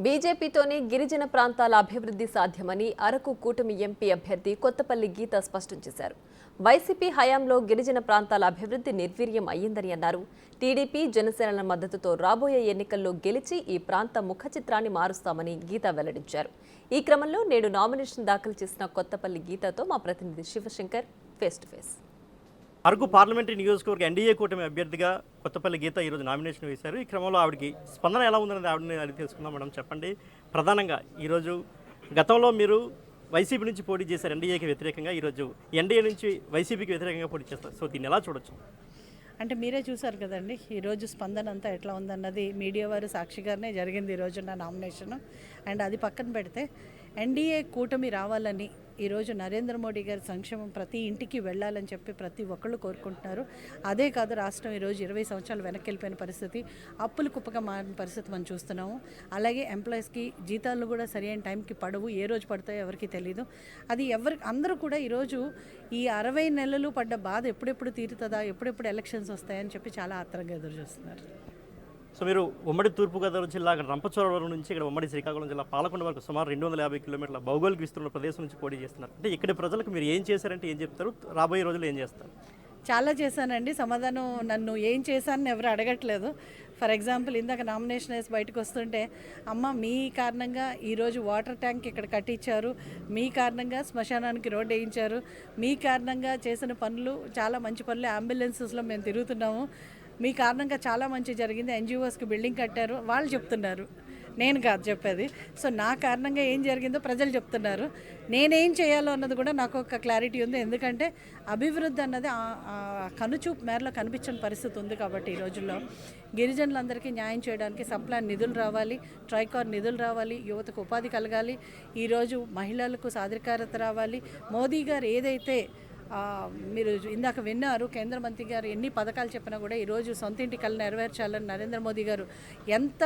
బీజేపీతోనే గిరిజన ప్రాంతాల అభివృద్ధి సాధ్యమని అరకు కూటమి ఎంపీ అభ్యర్థి కొత్తపల్లి గీత స్పష్టం చేశారు. వైసీపీ హయాంలో గిరిజన ప్రాంతాల అభివృద్ధి నిర్వీర్యం అయ్యిందని అన్నారు. టీడీపీ జనసేనల మద్దతుతో రాబోయే ఎన్నికల్లో గెలిచి ఈ ప్రాంత ముఖ చిత్రాన్ని మారుస్తామని గీత వెల్లడించారు. ఈ క్రమంలో నేడు నామినేషన్ దాఖలు చేసిన కొత్తపల్లి గీతతో మా ప్రతినిధి Shivashankar face to face. Araku parliamentary నియోజకవర్గ ఎన్డీఏ కూటమి అభ్యర్థిగా కొత్తపల్లి గీత ఈరోజు నామినేషన్ వేశారు. ఈ క్రమంలో ఆవిడకి స్పందన ఎలా ఉందనేది ఆవిడని అడిగి తెలుసుకుందాం. మేడం చెప్పండి, ప్రధానంగా ఈరోజు గతంలో మీరు వైసీపీ నుంచి పోటీ చేశారు ఎన్డీఏకి వ్యతిరేకంగా, ఈరోజు ఎన్డీఏ నుంచి వైసీపీకి వ్యతిరేకంగా పోటీ చేస్తారు. సో దీన్ని ఎలా చూడొచ్చు? అంటే మీరే చూసారు కదండి, ఈరోజు స్పందన అంతా ఎట్లా ఉందన్నది మీడియా వారు సాక్షిగానే జరిగింది ఈరోజు నా నామినేషన్. అండ్ అది పక్కన పెడితే ఎన్డీఏ కూటమి రావాలని ఈరోజు నరేంద్ర మోడీ గారి సంక్షేమం ప్రతి ఇంటికి వెళ్ళాలని చెప్పి ప్రతి ఒక్కళ్ళు కోరుకుంటున్నారు. అదే కాదు, రాష్ట్రం ఈరోజు 20 సంవత్సరాలు వెనక్కి వెళ్ళిపోయిన పరిస్థితి, అప్పులు కుప్పగా మారిన పరిస్థితి మనం చూస్తున్నాము. అలాగే ఎంప్లాయీస్కి జీతాలు కూడా సరైన టైంకి పడవు, ఏ రోజు పడతాయో ఎవరికి తెలియదు. అది అందరూ కూడా ఈరోజు ఈ 60 నెలలు పడ్డ బాధ ఎప్పుడెప్పుడు తీరుతుందా, ఎప్పుడెప్పుడు ఎలక్షన్స్ వస్తాయని చెప్పి చాలా ఆత్రంగా ఎదురు చూస్తున్నారు. సో మీరు ఉమ్మడి తూర్పుగోదావరి జిల్లా రంపచోడవరం నుంచి ఇక్కడ ఉమ్మడి శ్రీకాకుళం జిల్లా పాలకొండ వరకు సుమారు 250 కిలోమీటర్ల భౌగోళిక విస్తృత ప్రదేశం నుంచి పోటీ చేస్తున్నారు. అంటే ఇక్కడ ప్రజలకు మీరు ఏం చేశారంటే ఏం చెప్తారు, రాబోయే రోజులు ఏం చేస్తారు? చాలా చేశానండి. సమాధానం నన్ను ఏం చేశానని ఎవరు అడగట్లేదు. ఫర్ ఎగ్జాంపుల్, ఇందాక నామినేషన్ వేసి బయటకు వస్తుంటే, అమ్మ మీ కారణంగా ఈరోజు వాటర్ ట్యాంక్ ఇక్కడ కట్టించారు, మీ కారణంగా శ్మశానానికి రోడ్డు వేయించారు, మీ కారణంగా చేసిన పనులు చాలా మంచి పనులు, అంబులెన్సెస్లో మేము తిరుగుతున్నాము, మీ కారణంగా చాలా మంచి జరిగింది, ఎన్జిఓస్కి బిల్డింగ్ కట్టారు వాళ్ళు చెప్తున్నారు, నేను కాదు చెప్పేది. సో నా కారణంగా ఏం జరిగిందో ప్రజలు చెప్తున్నారు. నేనేం చేయాలో అన్నది కూడా నాకు ఒక క్లారిటీ ఉంది. ఎందుకంటే అభివృద్ధి అన్నది కనుచూపు మేరలో కనిపించని పరిస్థితి ఉంది. కాబట్టి ఈ రోజుల్లో గిరిజనులందరికీ న్యాయం చేయడానికి సప్లాన్ నిధులు రావాలి, ట్రైకార్ నిధులు రావాలి, యువతకు ఉపాధి కలగాలి, ఈరోజు మహిళలకు సాధికారత రావాలి. మోదీ గారు ఏదైతే మీరు ఇందాక విన్నారు, కేంద్ర మంత్రి గారు ఎన్ని పథకాలు చెప్పినా కూడా ఈరోజు సొంత ఇంటి కళ నెరవేర్చాలని నరేంద్ర మోదీ గారు ఎంత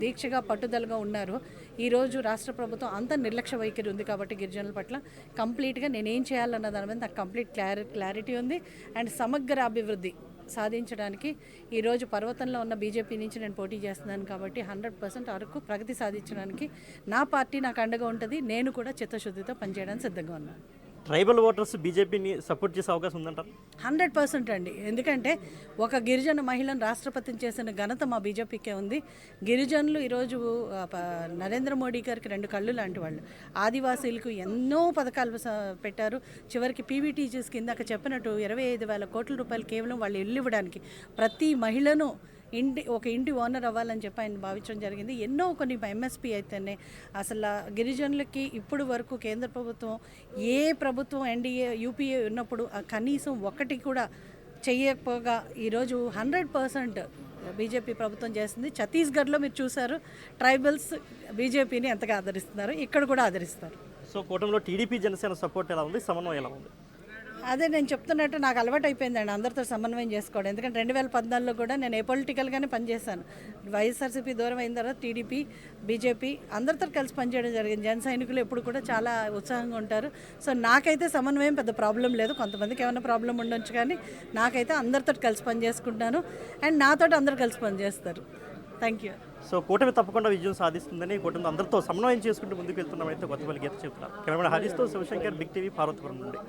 దీక్షగా పట్టుదలగా ఉన్నారో, ఈరోజు రాష్ట్ర ప్రభుత్వం అంత నిర్లక్ష్య వైఖరి ఉంది. కాబట్టి గిరిజనుల పట్ల కంప్లీట్గా నేనేం చేయాలన్న దాని మీద నాకు కంప్లీట్ క్లారిటీ ఉంది. అండ్ సమగ్ర అభివృద్ధి సాధించడానికి ఈరోజు పర్వతంలో ఉన్న బీజేపీ నుంచి నేను పోటీ చేస్తున్నాను. కాబట్టి 100% అరకు ప్రగతి సాధించడానికి నా పార్టీ నాకు అండగా ఉంటుంది. నేను కూడా చిత్తశుద్ధితో పనిచేయడానికి సిద్ధంగా ఉన్నాను. ట్రైబల్ ఓటర్స్ బీజేపీని సపోర్ట్ చేసే అవకాశం ఉందంటారు? 100% అండి. ఎందుకంటే ఒక గిరిజన మహిళను రాష్ట్రపతిని చేసిన ఘనత మా బీజేపీకే ఉంది. గిరిజనులు ఈరోజు నరేంద్ర మోడీ గారికి 2 కళ్ళు లాంటి వాళ్ళు. ఆదివాసీలకు ఎన్నో పథకాలు పెట్టారు. చివరికి పీవీటీజీస్ కిందక చెప్పినట్టు 25,000 కోట్ల రూపాయలు కేవలం వాళ్ళు ఇల్లు ఇవ్వడానికి, ప్రతి మహిళను ఒక ఇంటి ఓనర్ అవ్వాలని చెప్పి ఆయన భావించడం జరిగింది. ఎన్నో కొన్ని ఎంఎస్పీ అయితేనే అసలు గిరిజనులకి ఇప్పుడు వరకు కేంద్ర ప్రభుత్వం, ఏ ప్రభుత్వం ఎన్డీఏ యూపీఏ ఉన్నప్పుడు కనీసం ఒకటి కూడా చెయ్యకపోగా ఈరోజు 100% బీజేపీ ప్రభుత్వం చేస్తుంది. ఛత్తీస్గఢ్లో మీరు చూశారు, ట్రైబల్స్ బీజేపీని ఎంతగా ఆదరిస్తున్నారు, ఇక్కడ కూడా ఆదరిస్తారు. సో కూటమిలో టీడీపీ జనసేన సపోర్ట్ ఎలా ఉంది, సమన్వయం ఎలా ఉంది? అదే నేను చెప్తున్నట్టు నాకు అలవాటు అయిపోయిందండి అందరితో సమన్వయం చేసుకోవడం. ఎందుకంటే 2014లో కూడా నేను ఏ పొలిటికల్గానే పనిచేశాను. వైఎస్ఆర్సీపీ దూరం అయిన తర్వాత టీడీపీ, బీజేపీ అందరితో కలిసి పనిచేయడం జరిగింది. జన సైనికులు ఎప్పుడు కూడా చాలా ఉత్సాహంగా ఉంటారు. సో నాకైతే సమన్వయం పెద్ద ప్రాబ్లం లేదు. కొంతమందికి ఏమైనా ప్రాబ్లం ఉండొచ్చు, కానీ నాకైతే అందరితో కలిసి పనిచేసుకుంటాను. అండ్ నాతో అందరు కలిసి పనిచేస్తారు. Thank you. సో కూటమి తప్పకుండా విజయం సాధిస్తుందని, కూటమి అందరితో సమన్వయం చేసుకుంటూ ముందుకు వెళ్తున్నామైతే కొత్తపల్లి గీత చెప్తున్నారు. కెమెరా హరీష్తో శివశంకర్, బిగ్ టీవీ, పార్వతీపురం నుండి.